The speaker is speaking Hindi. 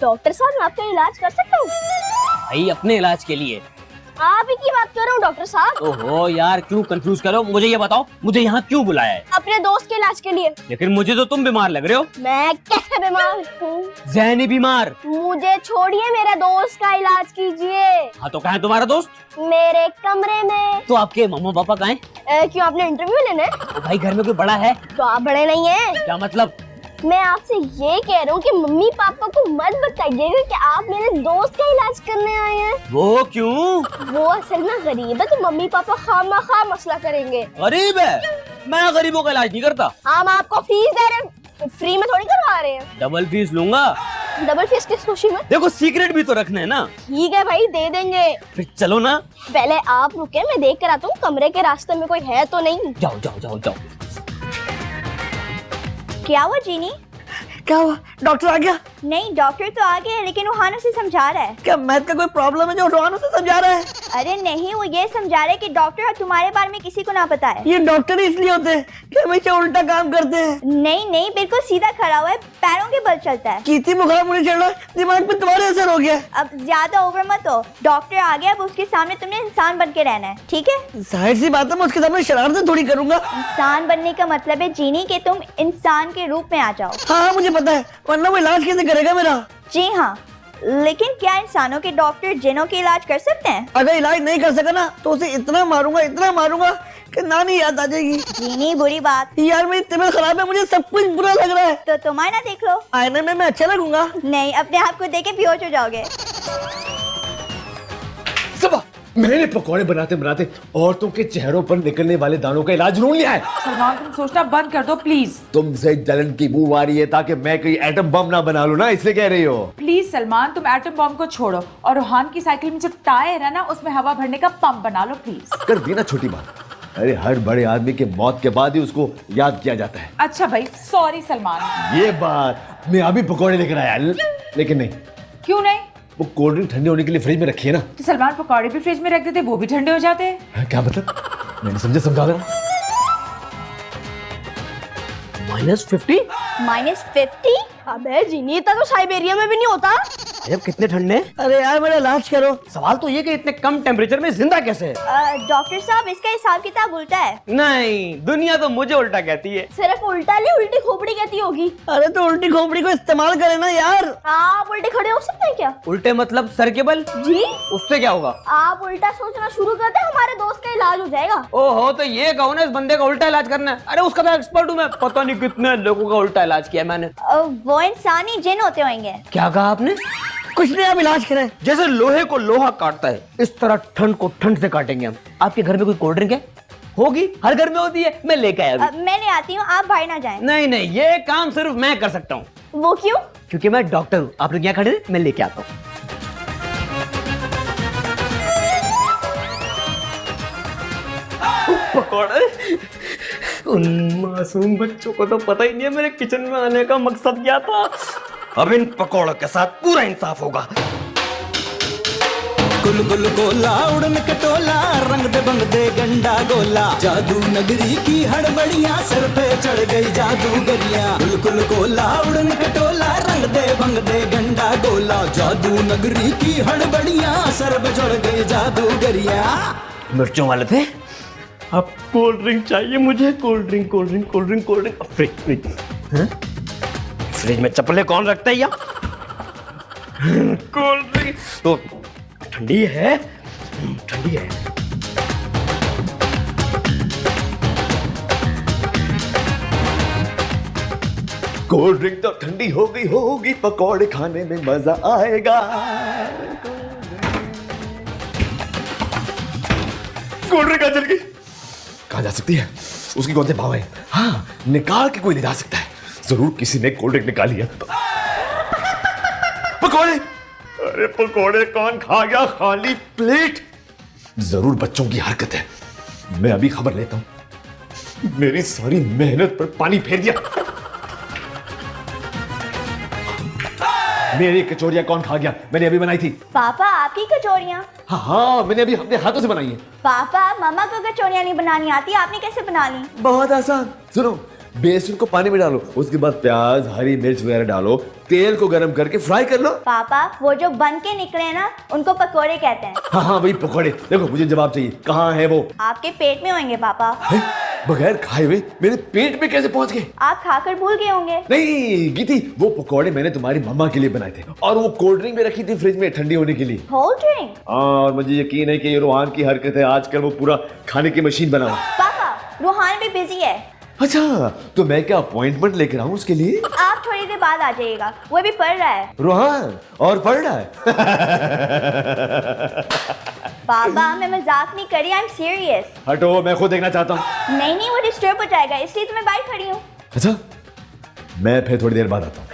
डॉक्टर साहब मैं आपका इलाज कर सकता हूँ? भाई अपने इलाज के लिए। आप ही की बात कर रहा हूँ डॉक्टर साहब। ओहो यार क्यों कंफ्यूज करो, मुझे ये बताओ मुझे यहाँ क्यों बुलाया है? अपने दोस्त के इलाज के लिए। लेकिन मुझे तो तुम बीमार लग रहे हो। मैं कैसे बीमार हूँ? ज़हनी बीमार। मुझे छोड़िए, मेरे दोस्त का इलाज कीजिए। हाँ तो कहाँ है तुम्हारा दोस्त? मेरे कमरे में। तो आपके मम्मा पापा कहाँ हैं? क्यों आपने इंटरव्यू लेना है? तो भाई घर में कोई बड़ा है? तो आप बड़े नहीं हैं। क्या मतलब? मैं आपसे ये कह रहा हूँ कि मम्मी पापा को मत बताइएगा कि आप मेरे दोस्त का इलाज करने आए हैं। वो क्यों? वो असल में गरीब है तो मम्मी पापा खामखा मसला करेंगे। गरीब है? मैं गरीबों का इलाज नहीं करता। हम आपको फीस दे रहे हैं, फ्री में थोड़ी करवा रहे हैं। डबल फीस लूंगा। डबल फीस किस खुशी में? देखो सीक्रेट भी तो रखना है ना। ठीक है भाई दे देंगे। फिर चलो ना। पहले आप रुके, मैं देख कर आता हूँ कमरे के रास्ते में कोई है तो नहीं। जाओ जाओ जाओ जाओ। क्या हुआ जीनी? क्या हुआ? डॉक्टर आ गया? नहीं डॉक्टर तो आ गया है लेकिन रूहान उसे समझा रहा है। क्या मैथ का कोई प्रॉब्लम है जो रोहान उसे समझा रहा है? अरे नहीं, वो ये समझा रहा है कि डॉक्टर तुम्हारे बारे में किसी को ना पता है। ये डॉक्टर इसलिए होते हैं कि हमेशा उल्टा काम करते हैं। नहीं नहीं, बिल्कुल सीधा खड़ा हुआ है, पैरों के बल चलता है। कीती बुखार मुझे चढ़ रहा है, दिमाग पे तुम्हारे असर हो गया। अब ज्यादा ओवर मत हो, डॉक्टर आ गया, अब उसके सामने तुमने इंसान बन के रहना है, ठीक है? जाहिर सी बात है, मैं उसके सामने शरारतें थोड़ी करूंगा। इंसान बनने का मतलब है जीनी कि तुम इंसान के रूप में आ जाओ। हाँ मुझे पता है, वरना वो इलाज कैसे करेगा मेरा? जी हाँ, लेकिन क्या इंसानों के डॉक्टर जिनों के इलाज कर सकते हैं? अगर इलाज नहीं कर सका ना तो उसे इतना मारूंगा कि नानी याद आ जाएगी। जीनी बुरी बात। यार मेरी तबीयत खराब है, मुझे सब कुछ बुरा लग रहा है। तो तुम आईना देख लो। आईने में मैं अच्छा लगूंगा? नहीं, अपने आप को देख के बेहोश हो जाओगे। सबा मैंने पकौड़े बनाते बनाते औरतों के चेहरों पर निकलने वाले दानों का इलाज ढूंढ लिया है। सलमान तुम सोचना बंद कर दो प्लीज। तुमसे जलन की बू आ रही है ताकि मैं कोई एटम बम ना बना लूं ना, इसलिए कह रही हो। प्लीज सलमान तुम एटम बम को छोड़ो और रोहान की साइकिल में जो टायर है ना उसमें हवा भरने का पंप बना लो प्लीज। कर दी ना छोटी बात। अरे हर बड़े आदमी के मौत के बाद ही उसको याद किया जाता है। अच्छा भाई सॉरी सलमान। ये बात मैं अभी पकौड़े लेकर आया, लेकिन नहीं, क्यों नहीं? वो कोल्ड ड्रिंक ठंडे होने के लिए फ्रिज में रखी है ना। तो सलमान पकौड़े भी फ्रिज में रख देते वो भी ठंडे हो जाते। क्या मतलब? मैंने समझा, समझा देना। -50? -50? अबे जीनी, इतना तो साइबेरिया में भी नहीं होता। अब कितने ठंडे? अरे यार मेरा इलाज करो। सवाल तो ये कि इतने कम टेम्परेचर में जिंदा कैसे है? डॉक्टर साहब इसका हिसाब किताब उल्टा है। नहीं, दुनिया तो मुझे उल्टा कहती है। सिर्फ उल्टा नहीं, उल्टी खोपड़ी कहती होगी। अरे तो उल्टी खोपड़ी को इस्तेमाल करे ना यार। आप उल्टे खड़े हो सकते हैं क्या? उल्टे मतलब सर के बल? जी। उससे क्या होगा? आप उल्टा सोचना शुरू करते हैं, हमारे दोस्त का इलाज हो जाएगा। ओहो, तो ये कहो ना इस बंदे का उल्टा इलाज करना है। अरे उसका तो एक्सपर्ट हूँ मैं, पता नहीं कितने लोगों का उल्टा इलाज किया मैंने। वो इंसानी जिन होते होंगे। क्या कहा आपने? कुछ नहीं, आप इलाज करें। जैसे लोहे को लोहा काटता है इस तरह ठंड को ठंड से काटेंगे हम। आपके घर में कोई कोल्ड ड्रिंक है? होगी, हर घर में होती है, मैं लेके आया अभी। मैं ले आती हूँ, आप बाहर ना जाएं। नहीं नहीं, ये काम सिर्फ मैं कर सकता हूँ। वो क्यों? क्योंकि मैं डॉक्टर हूँ। आप लोग यहाँ खड़े रहे, मैं लेके आता हूँ। पकौड़े? उन मासूम बच्चों को तो पता ही नहीं है मेरे किचन में आने का मकसद क्या था। अब इन पकौड़ों के साथ पूरा इंसाफ होगा। गुल गुल गोला उड़न कटोला रंग दे बंग दे गंडा गोला जादू नगरी की हड़बड़ियां सर पे चढ़ गई जादूगरियां। गुल गुल गोला उड़न कटोला रंग दे बंग दे गंडा गोला जादू नगरी की हड़बड़ियां सर पे चढ़ गई जादूगरियां। मिर्चों वाले थे। अब कोल्ड ड्रिंक चाहिए मुझे, cold drink cold drink cold drink cold drink. Fridge fridge fridge में चप्पलें कौन रखता है या? कोल्ड ड्रिंक तो ठंडी है, ठंडी है। कोल्ड ड्रिंक तो ठंडी हो गई होगी, पकौड़े खाने में मजा आएगा। कोल्ड ड्रिंक कहाँ चल गई? कहाँ जा सकती है? उसकी कौन से भाव है? हाँ, निकाल के कोई ले जा सकता है। जरूर किसी ने कोल्ड ड्रिंक निकाली है। पकौड़े? अरे पकौड़े कौन खा गया? खाली प्लेट। जरूर बच्चों की हरकत है। मैं अभी खबर लेता हूं। मेरी सारी मेहनत पर पानी फेर दिया। मेरी कचौरियां कौन खा गया? मैंने अभी बनाई थी। पापा आपकी कचौरियाँ? हाँ, मैंने अभी अपने हाथों से बनाई है। पापा मम्मा को कचौरियाँ नहीं बनानी आती, आपने कैसे बना ली? बहुत आसान। सुनो, बेसन को पानी में डालो, उसके बाद प्याज हरी मिर्च वगैरह डालो, तेल को गर्म करके फ्राई कर लो। पापा वो जो बन के निकले हैं ना उनको पकोड़े कहते हैं। हाँ हाँ वही पकौड़े। देखो मुझे जवाब चाहिए, कहाँ है वो? आपके पेट में होंगे पापा। है? बगैर खाए हुए मेरे पेट में कैसे पहुंच गए? आप खाकर भूल गए होंगे। नहीं गीती, वो पकौड़े मैंने तुम्हारी मम्मा के लिए बनाए थे और वो कोल्ड ड्रिंक भी रखी थी फ्रिज में ठंडी होने के लिए। Cold drink? हाँ, और मुझे यकीन है कि ये रोहान की हरकत है, आजकल वो पूरा खाने की मशीन बना हुआ। पापा रोहान भी बिजी है। अच्छा, तो मैं क्या अपॉइंटमेंट लेकर आऊं उसके लिए? आप थोड़ी देर बाद आ जाइएगा, वो भी पढ़ रहा है। रोहान और पढ़ रहा है? पापा मैं मजाक नहीं करी, आई एम सीरियस। हटो, मैं खुद देखना चाहता हूँ। नहीं वो डिस्टर्ब हो जाएगा, इसलिए तो मैं बाहर खड़ी हूँ। अच्छा, मैं फिर थोड़ी देर बाद आता हूँ।